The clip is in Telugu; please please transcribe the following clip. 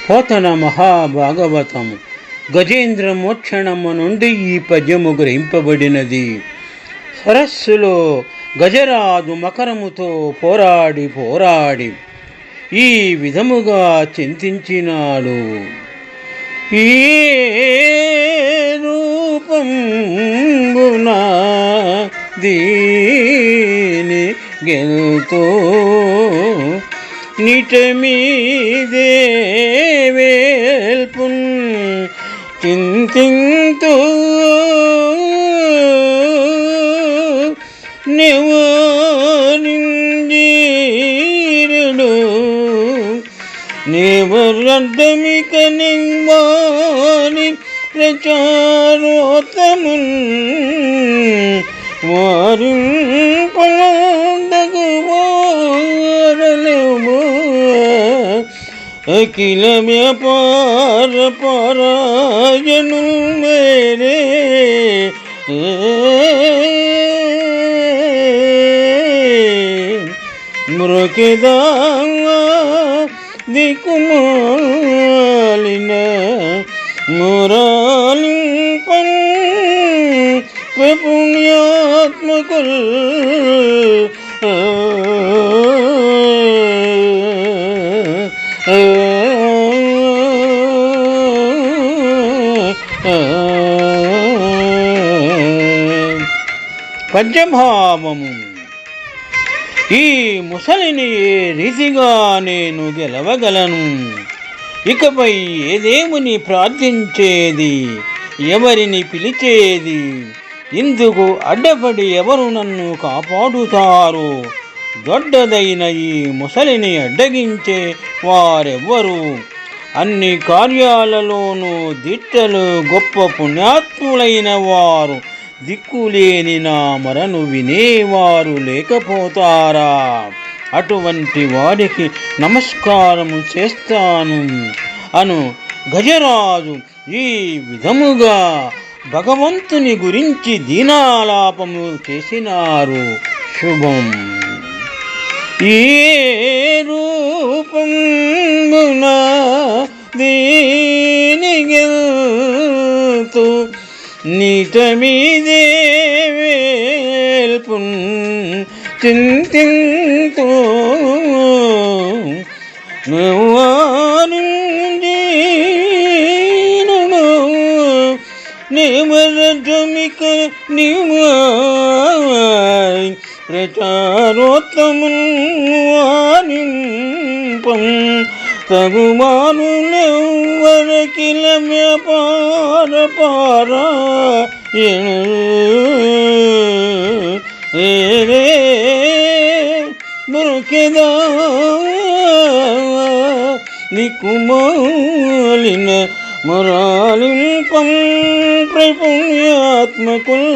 పోతన మహాభాగవతము గజేంద్ర మోక్షణము నుండి ఈ పద్యము గ్రహింపబడినది. సరస్సులో గజరాజు మకరముతో పోరాడి పోరాడి ఈ విధముగా చింతించినాడు. ఈ రూపంబున దీని గెలుతో నిటమీదే వేల్పున్ చింతింతు నెవరింజీరుడు నెవరడ్డమిక నింబాని ప్రచారోత్తమున్ వారింపదగు వారలము అఖిల వ్యాపార పరాయను మేరే మృకెదా దిక్కుమాలిన మురాలింపన్ పుణ్యాత్మకుల్ పద్యభావము. ఈ ముసలిని ఏ రీతిగా నేను గెలవగలను? ఇకపై ఏ దేవుని ప్రార్థించేది, ఎవరిని పిలిచేది? ఇందుకు అడ్డపడి ఎవరు నన్ను కాపాడుతారు? దొడ్డదైన ఈ ముసలిని అడ్డగించే వారెవ్వరు? అన్ని కార్యాలలోనూ దిట్టలు గొప్ప పుణ్యాత్ములైన వారు దిక్కులేని నా మరను వినేవారు లేకపోతారా? అటువంటి వారికి నమస్కారము చేస్తాను అను గజరాజు ఈ విధముగా భగవంతుని గురించి దీనాలాపము చేసినారు. శుభం. ఏ రూపంబున దీని గెలుతు నిటమీదే వేల్పున్ చింతింతు నెవరింజీరుడు నెవరడ్డమిక నింబాని ప్రచారోత్తమున్ వారింపం తగుమానులెవ్వరకిల వ్యాపార పారాయణ రే మృకెదా దిక్కుమాలిన మురాలింపం పుణ్యాత్మకుల్